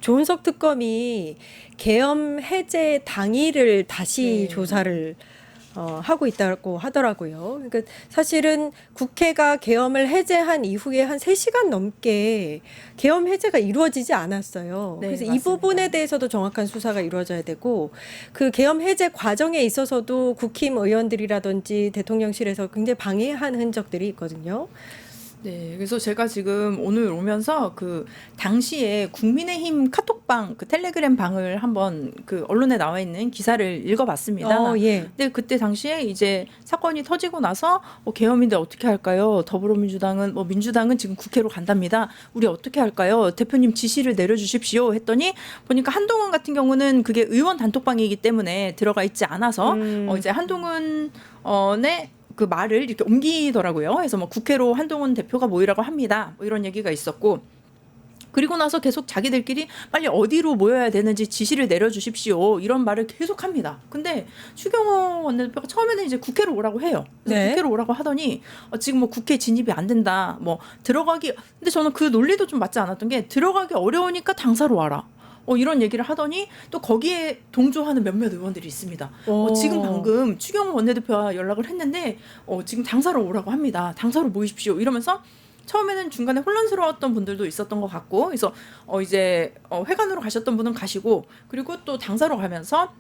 조은석 특검이 계엄 해제 당일을 다시 네. 조사를 하고 있다고 하더라고요. 그러니까 사실은 국회가 계엄을 해제한 이후에 한 3시간 넘게 계엄 해제가 이루어지지 않았어요. 네, 그래서 이 맞습니다. 부분에 대해서도 정확한 수사가 이루어져야 되고 그 계엄 해제 과정에 있어서도 국힘 의원들이라든지 대통령실에서 굉장히 방해한 흔적들이 있거든요. 네, 그래서 제가 지금 오늘 오면서 그 당시에 국민의힘 카톡방, 그 텔레그램 방을 한번 그 언론에 나와 있는 기사를 읽어봤습니다. 예. 근데 그때 당시에 이제 사건이 터지고 나서 계엄인데 어떻게 할까요? 더불어민주당은 민주당은 지금 국회로 간답니다. 우리 어떻게 할까요? 대표님 지시를 내려주십시오. 했더니 보니까 한동훈 같은 경우는 그게 의원 단톡방이기 때문에 들어가 있지 않아서 이제 한동훈 네. 그 말을 이렇게 옮기더라고요. 그래서 국회로 한동훈 대표가 모이라고 합니다. 이런 얘기가 있었고, 그리고 나서 계속 자기들끼리 빨리 어디로 모여야 되는지 지시를 내려주십시오. 이런 말을 계속 합니다. 근데 추경호 원내대표가 처음에는 이제 국회로 오라고 해요. 네. 국회로 오라고 하더니 지금 국회 진입이 안 된다. 근데 저는 그 논리도 좀 맞지 않았던 게 들어가기 어려우니까 당사로 와라. 이런 얘기를 하더니 또 거기에 동조하는 몇몇 의원들이 있습니다. 지금 방금 추경호 원내대표와 연락을 했는데 지금 당사로 오라고 합니다. 당사로 모이십시오. 이러면서 처음에는 중간에 혼란스러웠던 분들도 있었던 것 같고, 그래서 이제 회관으로 가셨던 분은 가시고, 그리고 또 당사로 가면서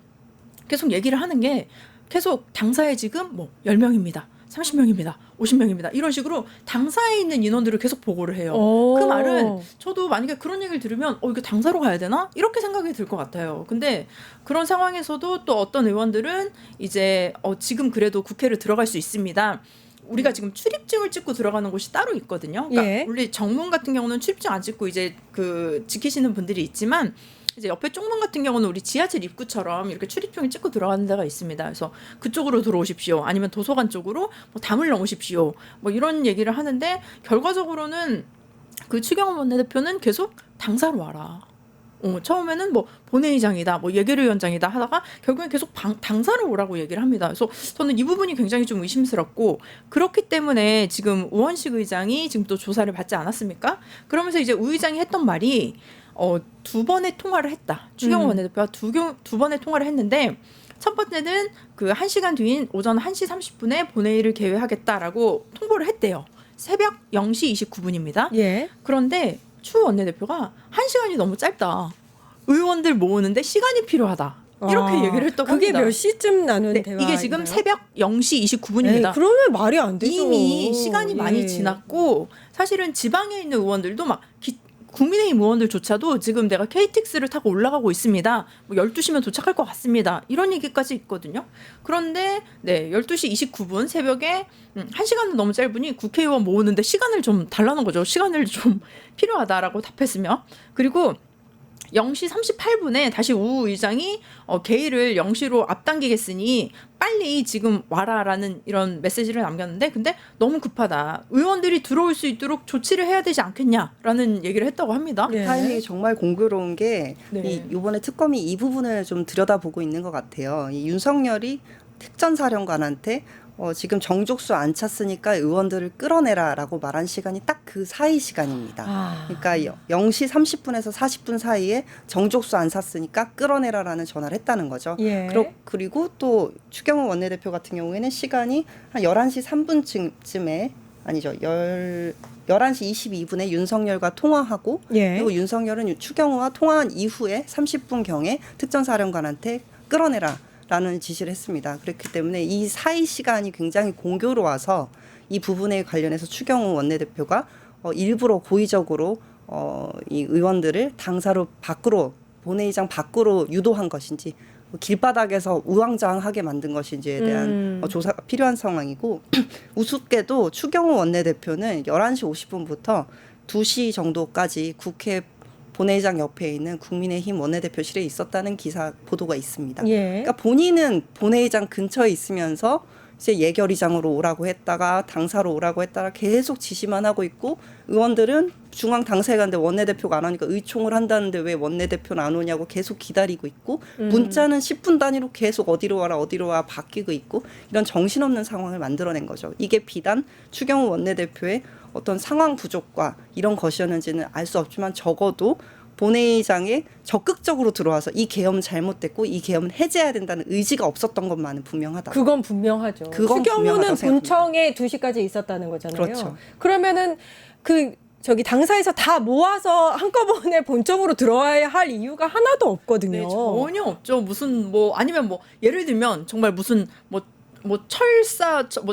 계속 얘기를 하는 게 계속 당사에 지금 10명입니다. 30명입니다. 50명입니다. 이런 식으로 당사에 있는 인원들을 계속 보고를 해요. 그 말은 저도 만약에 그런 얘기를 들으면 이거 당사로 가야 되나? 이렇게 생각이 들 것 같아요. 근데 그런 상황에서도 또 어떤 의원들은 이제 지금 그래도 국회를 들어갈 수 있습니다. 우리가 지금 출입증을 찍고 들어가는 곳이 따로 있거든요. 그러니까 예. 우리 정문 같은 경우는 출입증 안 찍고 이제 지키시는 분들이 있지만, 이제 옆에 쪽문 같은 경우는 우리 지하철 입구처럼 이렇게 출입증을 찍고 들어가는 데가 있습니다. 그래서 그쪽으로 들어오십시오. 아니면 도서관 쪽으로 담을 넣으십시오. 이런 얘기를 하는데, 결과적으로는 그 추경호 원내대표는 계속 당사로 와라. 처음에는 본회의장이다, 예결위원장이다 하다가 결국엔 계속 당사로 오라고 얘기를 합니다. 그래서 저는 이 부분이 굉장히 좀 의심스럽고, 그렇기 때문에 지금 우원식 의장이 지금 또 조사를 받지 않았습니까? 그러면서 이제 우 의장이 했던 말이 2번의 통화를 했다. 추경호 원내대표와 두 번의 통화를 했는데, 첫 번째는 그 1시간 뒤인 오전 1시 30분에 본회의를 개회하겠다라고 통보를 했대요. 새벽 0시 29분입니다. 예. 그런데 추 원내대표가 1시간이 너무 짧다. 의원들 모으는데 시간이 필요하다. 이렇게 얘기를 했다고 그게 합니다. 몇 시쯤 나눈 네, 대화인가요? 이게 지금 새벽 0시 29분입니다. 그러면 말이 안 되죠. 이미 시간이 많이 예. 지났고, 사실은 지방에 있는 의원들도 국민의힘 의원들조차도 지금 내가 KTX를 타고 올라가고 있습니다. 12시면 도착할 것 같습니다. 이런 얘기까지 있거든요. 그런데 12시 29분 새벽에 1시간은 너무 짧으니 국회의원 모으는데 시간을 좀 달라는 거죠. 시간을 좀 필요하다라고 답했으며, 그리고 0시 38분에 다시 우 의장이 개의를 0시로 앞당기겠으니 빨리 지금 와라라는 이런 메시지를 남겼는데, 근데 너무 급하다. 의원들이 들어올 수 있도록 조치를 해야 되지 않겠냐라는 얘기를 했다고 합니다. 네. 타이밍이 정말 공교로운 게 네. 이번에 특검이 이 부분을 좀 들여다보고 있는 것 같아요. 이 윤석열이 특전사령관한테 지금 정족수 안 찼으니까 의원들을 끌어내라라고 말한 시간이 딱 그 사이 시간입니다. 그러니까 0시 30분에서 40분 사이에 정족수 안 찼으니까 끌어내라라는 전화를 했다는 거죠. 예. 그리고 또 추경호 원내대표 같은 경우에는 시간이 한 11시 3분쯤에 아니죠. 11시 22분에 윤석열과 통화하고, 예. 그리고 윤석열은 추경호와 통화한 이후에 30분경에 특전사령관한테 끌어내라 라는 지시를 했습니다. 그렇기 때문에 이 사이 시간이 굉장히 공교로워서 이 부분에 관련해서 추경호 원내대표가 일부러 고의적으로 이 의원들을 당사로 밖으로, 본회의장 밖으로 유도한 것인지, 길바닥에서 우왕좌왕하게 만든 것인지에 대한 조사가 필요한 상황이고, 우습게도 추경호 원내대표는 11시 50분부터 2시 정도까지 국회 본회의장 옆에 있는 국민의힘 원내대표실에 있었다는 기사 보도가 있습니다. 예. 그러니까 본인은 본회의장 근처에 있으면서 이제 예결위장으로 오라고 했다가 당사로 오라고 했다가 계속 지시만 하고 있고, 의원들은 중앙 당사에 갔는데 원내대표가 안 오니까 의총을 한다는데 왜 원내대표는 안 오냐고 계속 기다리고 있고, 문자는 10분 단위로 계속 어디로 와 바뀌고 있고, 이런 정신없는 상황을 만들어낸 거죠. 이게 비단 추경호 원내대표의 어떤 상황 부족과 이런 것이었는지는 알 수 없지만, 적어도 본회의장에 적극적으로 들어와서 이 계엄은 잘못됐고 이 계엄은 해제해야 된다는 의지가 없었던 것만은 분명하다. 그건 분명하죠. 그건 추경호는 분명하다고 생각합니다. 본청에 2시까지 있었다는 거잖아요. 그렇죠. 그러면은 당사에서 다 모아서 한꺼번에 본청으로 들어와야 할 이유가 하나도 없거든요. 네, 전혀 없죠. 무슨 뭐 아니면 뭐 예를 들면 정말 무슨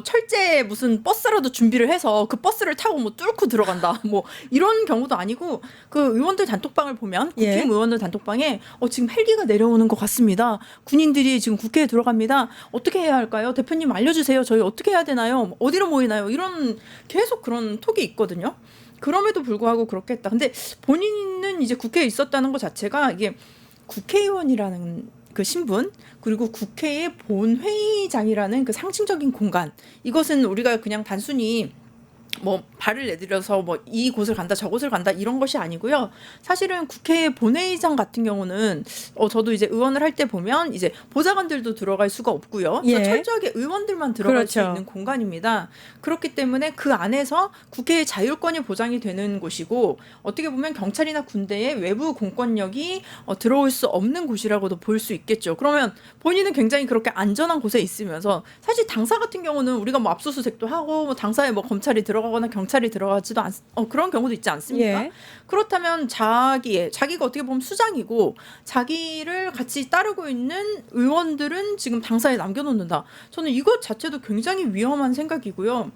철제 무슨 버스라도 준비를 해서 그 버스를 타고 뭐 뚫고 들어간다. 뭐 이런 경우도 아니고 그 의원들 단톡방을 보면 국힘 예. 의원들 단톡방에 지금 헬기가 내려오는 것 같습니다. 군인들이 지금 국회에 들어갑니다. 어떻게 해야 할까요? 대표님 알려주세요. 저희 어떻게 해야 되나요? 어디로 모이나요? 이런 계속 그런 톡이 있거든요. 그럼에도 불구하고 그렇게 했다. 근데 본인은 이제 국회에 있었다는 것 자체가 이게 국회의원이라는 그 신분 그리고 국회의 본회의장이라는 그 상징적인 공간 이것은 우리가 그냥 단순히 뭐 발을 내들여서 뭐 이곳을 간다 저곳을 간다 이런 것이 아니고요. 사실은 국회 본회의장 같은 경우는 저도 이제 의원을 할 때 보면 이제 보좌관들도 들어갈 수가 없고요. 그래서 예. 철저하게 의원들만 들어갈 수 그렇죠. 있는 공간입니다. 그렇기 때문에 그 안에서 국회의 자율권이 보장이 되는 곳이고 어떻게 보면 경찰이나 군대의 외부 공권력이 들어올 수 없는 곳이라고도 볼 수 있겠죠. 그러면 본인은 굉장히 그렇게 안전한 곳에 있으면서 사실 당사 같은 경우는 우리가 뭐 압수수색도 하고 뭐 당사에 뭐 검찰이 들어가거나 경찰이 들어가지도 그런 경우도 있지 않습니까? 예. 그렇다면 자기가 어떻게 보면 수장이고 자기를 같이 따르고 있는 의원들은 지금 당사에 남겨놓는다. 저는 이것 자체도 굉장히 위험한 생각이고요.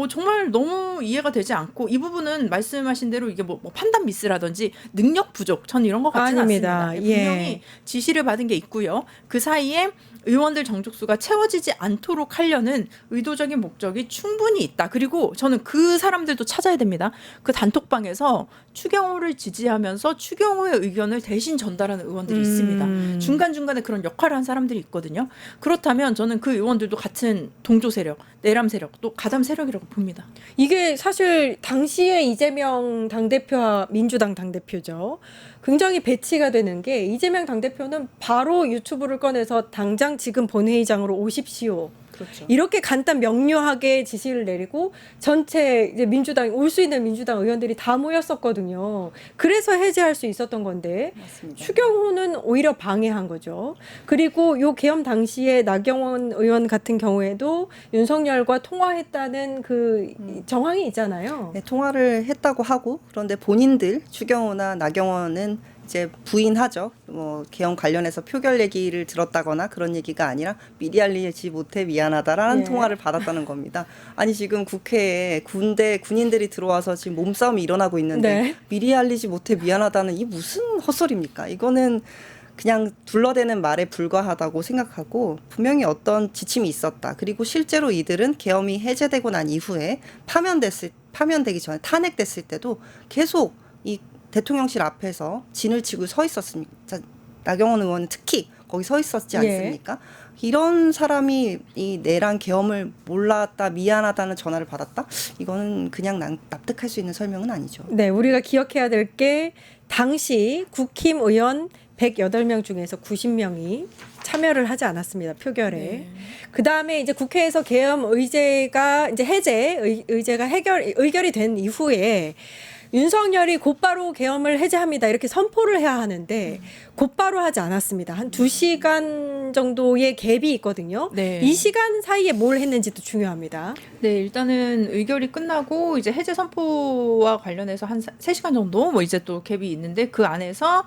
정말 너무 이해가 되지 않고 이 부분은 말씀하신 대로 이게 뭐 판단 미스라든지 능력 부족 저는 이런 것 같지는 아닙니다. 않습니다. 예. 분명히 지시를 받은 게 있고요. 그 사이에 의원들 정족수가 채워지지 않도록 하려는 의도적인 목적이 충분히 있다. 그리고 저는 그 사람들도 찾아야 됩니다. 그 단톡방에서 추경호를 지지하면서 추경호의 의견을 대신 전달하는 의원들이 있습니다. 중간중간에 그런 역할을 한 사람들이 있거든요. 그렇다면 저는 그 의원들도 같은 동조 세력, 내람 세력, 또 가담 세력이라고 봅니다. 이게 사실 당시에 이재명 당대표와 민주당 당대표죠. 굉장히 배치가 되는 게 이재명 당대표는 바로 유튜브를 꺼내서 당장 지금 본회의장으로 오십시오. 그렇죠. 이렇게 간단 명료하게 지시를 내리고 전체 이제 올 수 있는 민주당 의원들이 다 모였었거든요. 그래서 해제할 수 있었던 건데 맞습니다. 추경호는 오히려 방해한 거죠. 그리고 요 계엄 당시에 나경원 의원 같은 경우에도 윤석열과 통화했다는 그 정황이 있잖아요. 네, 통화를 했다고 하고 그런데 본인들 추경호나 나경원은 이제 부인하죠. 뭐 계엄 관련해서 표결 얘기를 들었다거나 그런 얘기가 아니라 미리 알리지 못해 미안하다라는 예. 통화를 받았다는 겁니다. 아니 지금 국회에 군인들이 들어와서 지금 몸싸움이 일어나고 있는데 네. 미리 알리지 못해 미안하다는 이 무슨 헛소리입니까? 이거는 그냥 둘러대는 말에 불과하다고 생각하고 분명히 어떤 지침이 있었다. 그리고 실제로 이들은 계엄이 해제되고 난 이후에 파면되기 전에 탄핵됐을 때도 계속 이 대통령실 앞에서 진을 치고 서 있었습니까? 나경원 의원은 특히 거기 서 있었지 않습니까? 이런 사람이 이 내란 계엄을 몰랐다, 미안하다는 전화를 받았다? 이거는 그냥 납득할 수 있는 설명은 아니죠. 네, 우리가 기억해야 될 게 당시 국힘 의원 108명 중에서 90명이 참여를 하지 않았습니다. 표결에. 네. 그다음에 이제 국회에서 계엄 의제가 이제 의제가 의결이 된 이후에 윤석열이 곧바로 계엄을 해제합니다. 이렇게 선포를 해야 하는데 곧바로 하지 않았습니다. 한 2시간 정도의 갭이 있거든요. 네. 이 시간 사이에 뭘 했는지도 중요합니다. 네, 일단은 의결이 끝나고 이제 해제 선포와 관련해서 한 3시간 정도 뭐 이제 또 갭이 있는데 그 안에서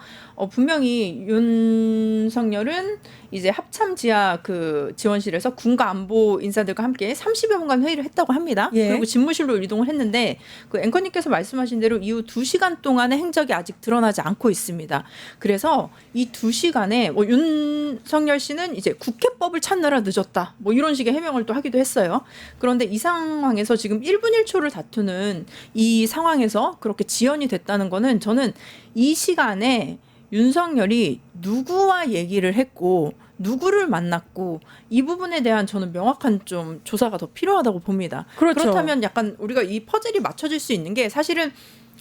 분명히 윤석열은 이제 합참 지하 그 지원실에서 군과 안보 인사들과 함께 30여 분간 회의를 했다고 합니다. 예. 그리고 집무실로 이동을 했는데 그 앵커님께서 말씀하신 대로 이후 2시간 동안의 행적이 아직 드러나지 않고 있습니다. 그래서 이 2시간에 윤석열 씨는 이제 국회법을 찾느라 늦었다. 뭐 이런 식의 해명을 또 하기도 했어요. 그런데 이 상황에서 지금 1분 1초를 다투는 이 상황에서 그렇게 지연이 됐다는 거는 저는 이 시간에 윤석열이 누구와 얘기를 했고 누구를 만났고 이 부분에 대한 저는 명확한 좀 조사가 더 필요하다고 봅니다. 그렇죠. 그렇다면 약간 우리가 이 퍼즐이 맞춰질 수 있는 게 사실은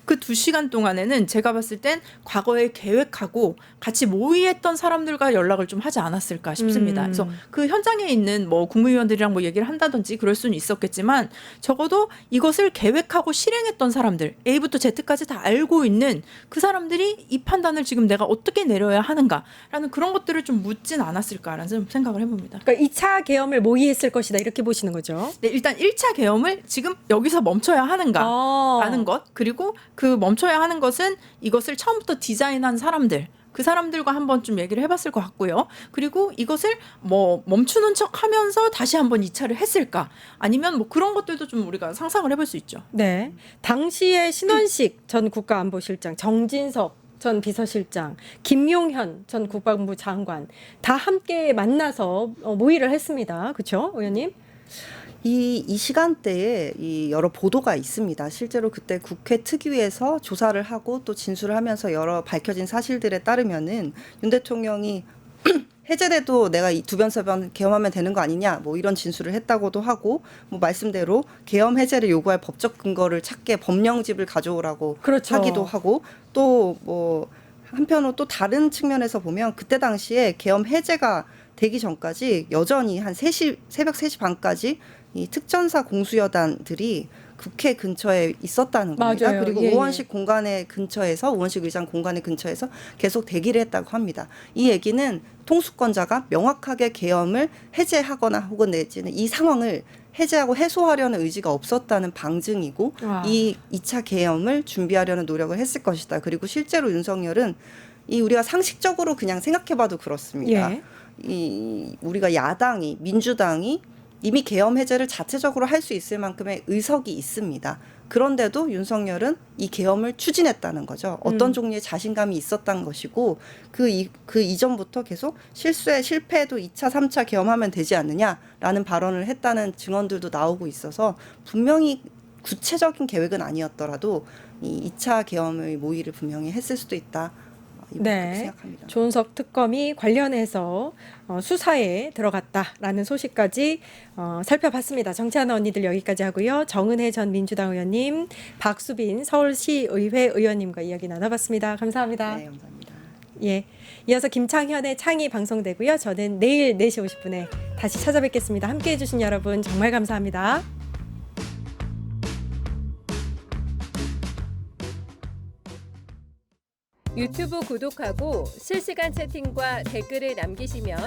그 2시간 동안에는 제가 봤을 땐 과거에 계획하고 같이 모의했던 사람들과 연락을 좀 하지 않았을까 싶습니다. 그래서 그 현장에 있는 뭐 국무위원들이랑 뭐 얘기를 한다든지 그럴 수는 있었겠지만 적어도 이것을 계획하고 실행했던 사람들 A부터 Z까지 다 알고 있는 그 사람들이 이 판단을 지금 내가 어떻게 내려야 하는가라는 그런 것들을 좀 묻진 않았을까라는 생각을 해봅니다. 그러니까 2차 계엄을 모의했을 것이다 이렇게 보시는 거죠. 네, 일단 1차 계엄을 지금 여기서 멈춰야 하는가라는 것, 그리고 그 멈춰야 하는 것은 이것을 처음부터 디자인한 사람들, 그 사람들과 한번 좀 얘기를 해봤을 것 같고요. 그리고 이것을 뭐 멈추는 척하면서 다시 한번 2차를 했을까? 아니면 뭐 그런 것들도 좀 우리가 상상을 해볼 수 있죠. 네. 당시에 신원식 전 국가안보실장, 정진석 전 비서실장, 김용현 전 국방부 장관 다 함께 만나서 모의를 했습니다. 그렇죠, 의원님? 이 시간대에 이 여러 보도가 있습니다. 실제로 그때 국회 특위에서 조사를 하고 또 진술을 하면서 여러 밝혀진 사실들에 따르면은 윤 대통령이 해제돼도 내가 이 두변세변 계엄하면 되는 거 아니냐 뭐 이런 진술을 했다고도 하고 뭐 말씀대로 계엄 해제를 요구할 법적 근거를 찾게 법령집을 가져오라고 그렇죠. 하기도 하고 또 뭐 한편으로 또 다른 측면에서 보면 그때 당시에 계엄 해제가 되기 전까지 여전히 한 3시 새벽 3시 반까지 이 특전사 공수여단들이 국회 근처에 있었다는 겁니다. 맞아요. 그리고 예, 우원식 공간의 근처에서 우원식 의장 공간의 근처에서 계속 대기를 했다고 합니다. 이 얘기는 통수권자가 명확하게 계엄을 해제하거나 혹은 내지는 이 상황을 해제하고 해소하려는 의지가 없었다는 방증이고 와. 이 2차 계엄을 준비하려는 노력을 했을 것이다. 그리고 실제로 윤석열은 이 우리가 상식적으로 그냥 생각해봐도 그렇습니다. 예. 이 우리가 야당이 민주당이 이미 계엄 해제를 자체적으로 할 수 있을 만큼의 의석이 있습니다. 그런데도 윤석열은 이 계엄을 추진했다는 거죠. 어떤 종류의 자신감이 있었다는 것이고 그 이전부터 계속 실패해도 2차, 3차 계엄하면 되지 않느냐라는 발언을 했다는 증언들도 나오고 있어서 분명히 구체적인 계획은 아니었더라도 이 2차 계엄의 모의를 분명히 했을 수도 있다. 네. 생각합니다. 조은석 특검이 관련해서 수사에 들어갔다라는 소식까지 살펴봤습니다. 정치하는 언니들 여기까지 하고요. 정은혜 전 민주당 의원님, 박수빈 서울시의회 의원님과 이야기 나눠봤습니다. 감사합니다. 네, 감사합니다. 예. 이어서 김창현의 창이 방송되고요. 저는 내일 4시 50분에 다시 찾아뵙겠습니다. 함께해 주신 여러분 정말 감사합니다. 유튜브 구독하고 실시간 채팅과 댓글을 남기시면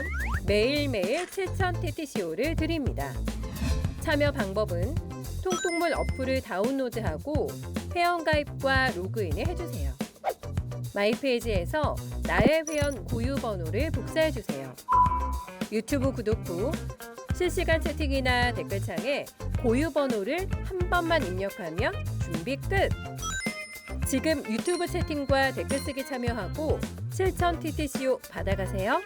매일매일 7,000TTCO를 드립니다. 참여 방법은 통통물 어플을 다운로드하고 회원가입과 로그인을 해주세요. 마이페이지에서 나의 회원 고유 번호를 복사해주세요. 유튜브 구독 후 실시간 채팅이나 댓글창에 고유 번호를 한 번만 입력하면 준비 끝! 지금 유튜브 채팅과 댓글 쓰기 참여하고 7,000TTCO 받아가세요.